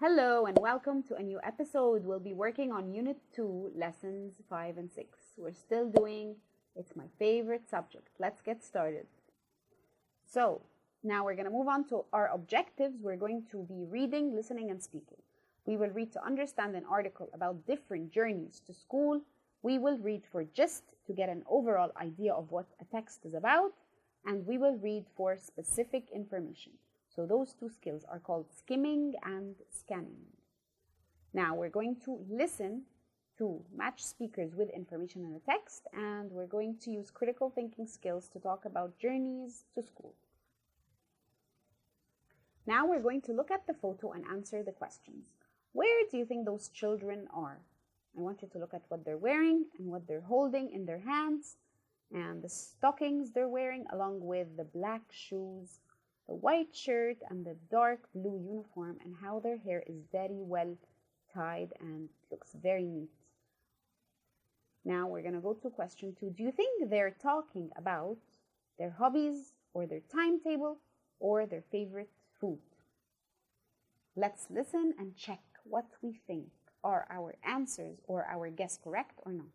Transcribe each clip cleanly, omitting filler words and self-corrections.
Hello and welcome to a new episode. We'll be working on Unit 2, Lessons 5 and 6. We're still doing It's My Favorite Subject. Let's get started. So, now we're going to move on to our objectives. We're going to be reading, listening, and speaking. We will read to understand an article about different journeys to school. We will read for gist to get an overall idea of what a text is about. And we will read for specific information. So those two skills are called skimming and scanning. Now we're going to listen to match speakers with information in the text, and we're going to use critical thinking skills to talk about journeys to school. Now we're going to look at the photo and answer the questions. Where do you think those children are? I want you to look at what they're wearing and what they're holding in their hands, and the stockings they're wearing along with the black shoes, the white shirt and the dark blue uniform, and how their hair is very well tied and looks very neat. Now we're going to go to question 2. Do you think they're talking about their hobbies or their timetable or their favorite food? Let's listen and check what we think. Are our answers or our guess correct or not?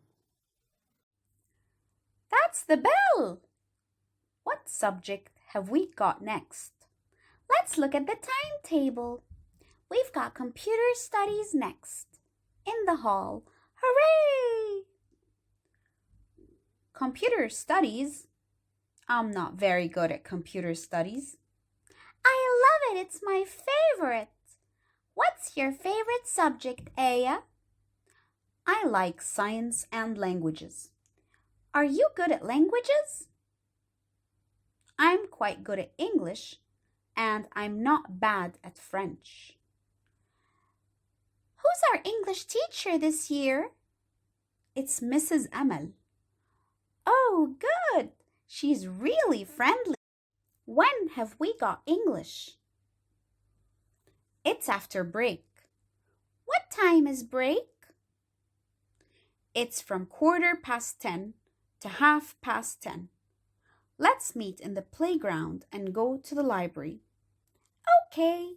That's the bell! What subject have we got next? Let's look at the timetable. We've got computer studies next. In the hall. Hooray! Computer studies? I'm not very good at computer studies. I love it. It's my favorite. What's your favorite subject, Aya? I like science and languages. Are you good at languages? I'm quite good at English, and I'm not bad at French. Who's our English teacher this year? It's Mrs. Amal. Oh, good. She's really friendly. When have we got English? It's after break. What time is break? It's from 10:15 to 10:30. Let's meet in the playground and go to the library. Okay.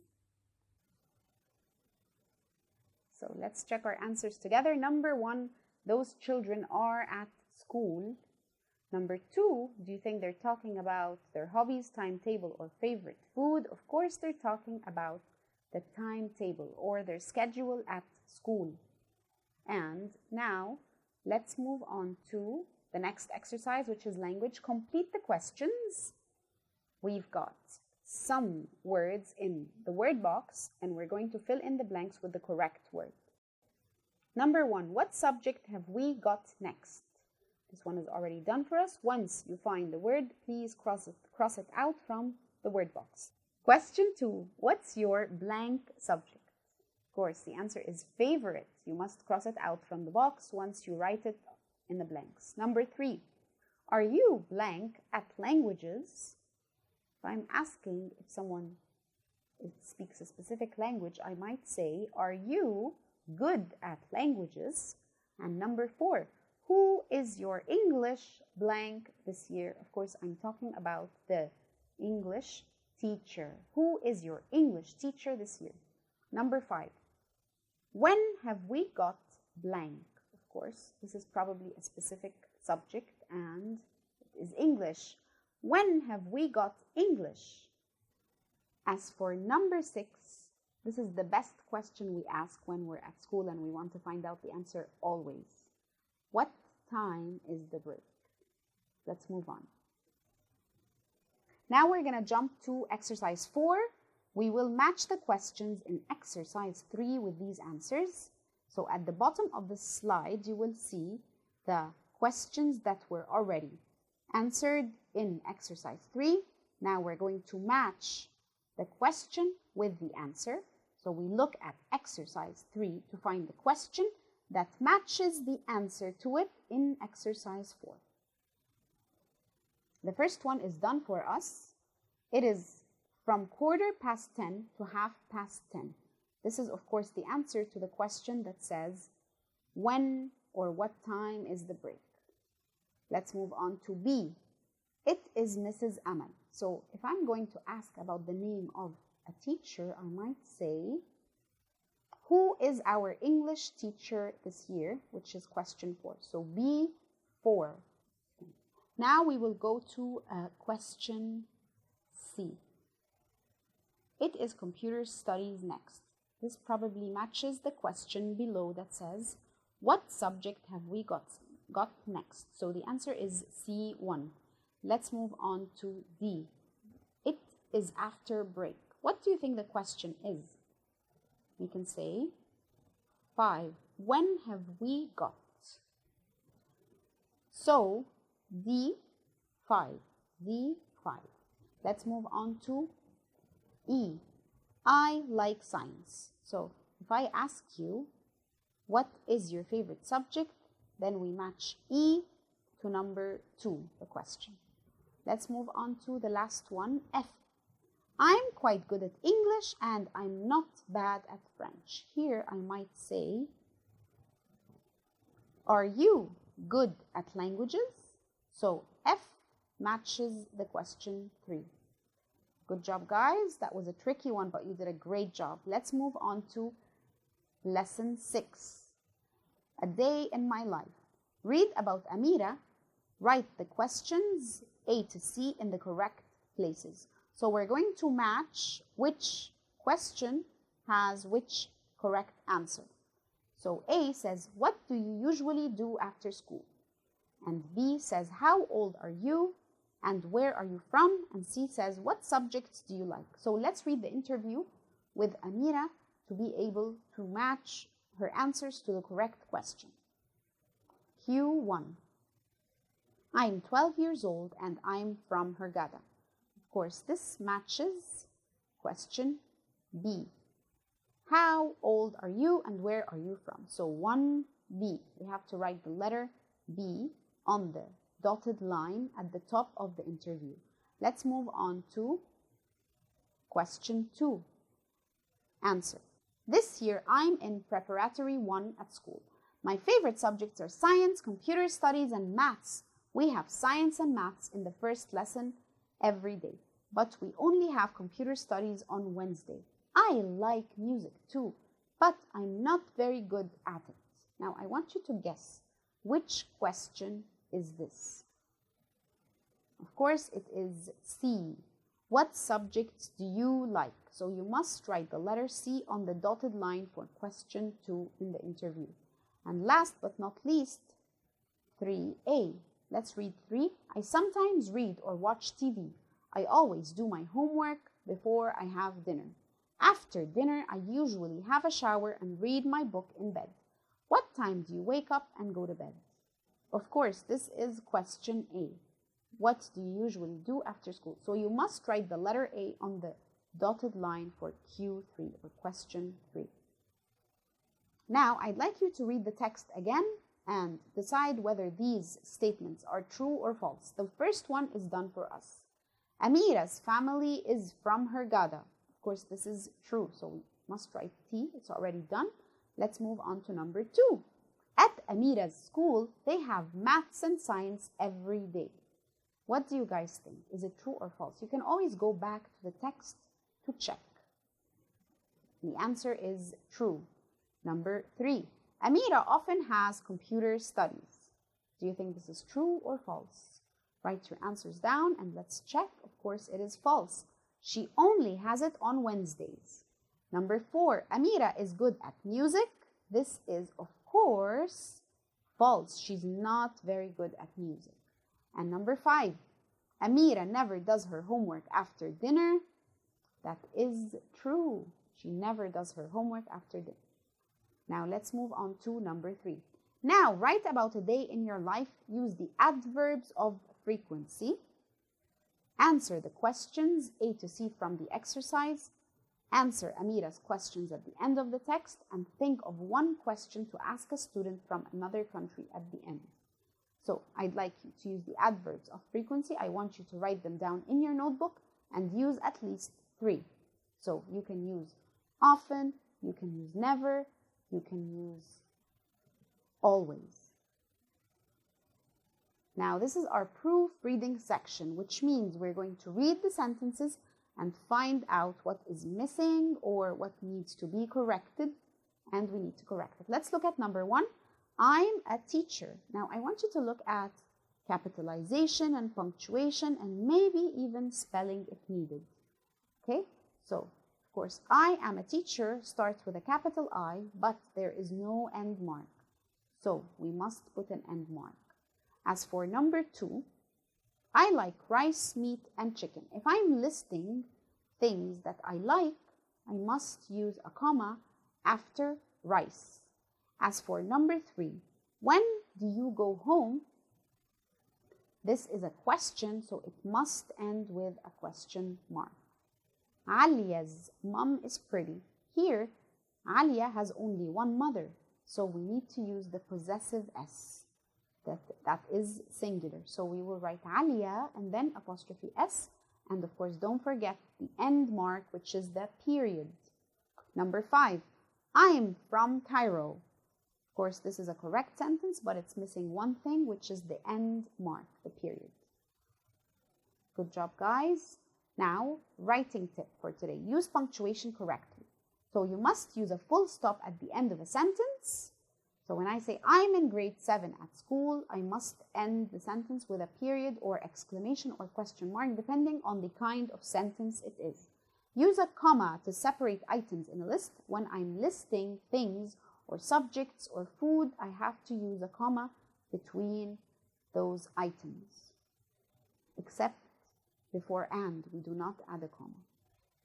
So let's check our answers together. Number 1, those children are at school. Number 2, do you think they're talking about their hobbies, timetable, or favorite food? Of course, they're talking about the timetable or their schedule at school. And now let's move on to the next exercise, which is language. Complete the questions. We've got some words in the word box, and we're going to fill in the blanks with the correct word. Number 1, what subject have we got next? This one is already done for us. Once you find the word, please cross it out from the word box. Question 2, what's your blank subject? Of course, the answer is favorite. You must cross it out from the box once you write it in the blanks. Number 3, are you blank at languages? If I'm asking if someone speaks a specific language, I might say, are you good at languages? And number 4, who is your English blank this year? Of course, I'm talking about the English teacher. Who is your English teacher this year? Number 5, when have we got blank? Of course, this is probably a specific subject and it is English. When have we got English? As for number 6, this is the best question we ask when we're at school and we want to find out the answer always. What time is the break? Let's move on. Now we're going to jump to exercise 4. We will match the questions in exercise 3 with these answers. So at the bottom of the slide, you will see the questions that were already answered in exercise 3. Now we're going to match the question with the answer. So we look at exercise 3 to find the question that matches the answer to it in exercise 4. The first one is done for us. It is from 10:15 to 10:30. This is, of course, the answer to the question that says, when or what time is the break? Let's move on to B. It is Mrs. Amal. So if I'm going to ask about the name of a teacher, I might say Who is our English teacher this year? Which is question 4. So B4. Now we will go to question C. It is computer studies next. This probably matches the question below that says, what subject have we got next? So the answer is C1. Let's move on to D. It is after break. What do you think the question is? We can say 5. When have we got? So D5. D5. Let's move on to E. I like science. So if I ask you, what is your favorite subject? Then we match E to number 2, the question. Let's move on to the last one, F. I'm quite good at English and I'm not bad at French. Here I might say, are you good at languages? So F matches the question 3. Good job, guys. That was a tricky one, but you did a great job. Let's move on to lesson 6. A day in my life. Read about Amira. Write the questions A to C in the correct places. So we're going to match which question has which correct answer. So A says, what do you usually do after school? And B says, how old are you? And where are you from? And C says, what subjects do you like? So let's read the interview with Amira to be able to match her answers to the correct question. Q1. I'm 12 years old and I'm from Grdae. Of course, this matches question B. How old are you and where are you from? So 1B. We have to write the letter B on the dotted line at the top of the interview. Let's move on to question 2. Answer. This year I'm in preparatory 1 at school. My favorite subjects are science, computer studies, and maths. We have science and maths in the first lesson every day, but we only have computer studies on Wednesday. I like music too, but I'm not very good at it. Now I want you to guess which question is this. Of course, it is C. What subjects do you like? So you must write the letter C on the dotted line for question 2 in the interview. And last but not least, 3A. Let's read 3. I sometimes read or watch TV. I always do my homework before I have dinner. After dinner, I usually have a shower and read my book in bed. What time do you wake up and go to bed? Of course, this is question A. What do you usually do after school? So you must write the letter A on the dotted line for Q3 or question 3. Now, I'd like you to read the text again and decide whether these statements are true or false. The first one is done for us. Amira's family is from Grdae. Of course, this is true, so we must write T. It's already done. Let's move on to number 2. At Amira's school, they have maths and science every day. What do you guys think? Is it true or false? You can always go back to the text to check. The answer is true. Number 3. Amira often has computer studies. Do you think this is true or false? Write your answers down and let's check. Of course, it is false. She only has it on Wednesdays. Number 4. Amira is good at music. This is, of course, false. She's not very good at music. And number 5. Amira never does her homework after dinner. That is true. She never does her homework after dinner. Now let's move on to number 3. Now write about a day in your life. Use the adverbs of frequency. Answer the questions A to C from the exercise. Answer Amira's questions at the end of the text and think of one question to ask a student from another country at the end. So I'd like you to use the adverbs of frequency. I want you to write them down in your notebook and use at least 3. So you can use often, you can use never, you can use always. Now this is our proofreading section, which means we're going to read the sentences and find out what is missing or what needs to be corrected. and we need to correct it. Let's look at number 1. I'm a teacher. Now, I want you to look at capitalization and punctuation and maybe even spelling if needed. Okay, so of course, I am a teacher starts with a capital I, but there is no end mark. So we must put an end mark. As for number 2, I like rice, meat, and chicken. If I'm listing things that I like, I must use a comma after rice. As for number 3, when do you go home? This is a question, so it must end with a question mark. Alia's mom is pretty. Here, Alia has only one mother, so we need to use the possessive S. That is singular. So we will write Alia and then apostrophe S. And of course, don't forget the end mark, which is the period. Number 5, I'm from Cairo. Of course, this is a correct sentence, but it's missing one thing, which is the end mark, the period. Good job, guys. Now, writing tip for today. Use punctuation correctly. So you must use a full stop at the end of a sentence. So when I say I'm in grade 7 at school, I must end the sentence with a period or exclamation or question mark, depending on the kind of sentence it is. Use a comma to separate items in a list. When I'm listing things or subjects or food, I have to use a comma between those items. Except before and, we do not add a comma.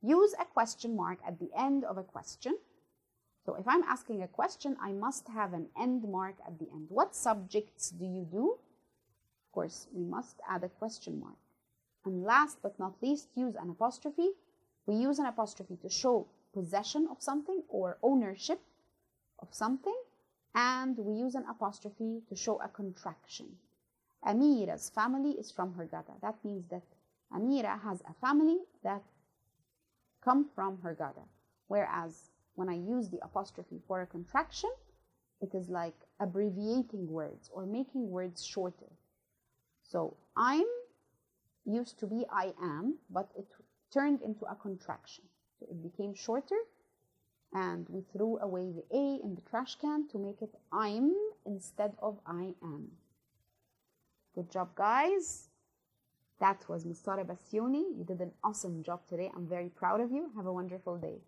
Use a question mark at the end of a question. So if I'm asking a question, I must have an end mark at the end. What subjects do you do? Of course, we must add a question mark. And last but not least, use an apostrophe. We use an apostrophe to show possession of something or ownership of something. And we use an apostrophe to show a contraction. Amira's family is from Grdae. That means that Amira has a family that come from Grdae. Whereas when I use the apostrophe for a contraction, it is like abbreviating words or making words shorter. So I'm used to be I am, but it turned into a contraction. So it became shorter, and we threw away the A in the trash can to make it I'm instead of I am. Good job, guys. That was Ms. Sara Bassioni. You did an awesome job today. I'm very proud of you. Have a wonderful day.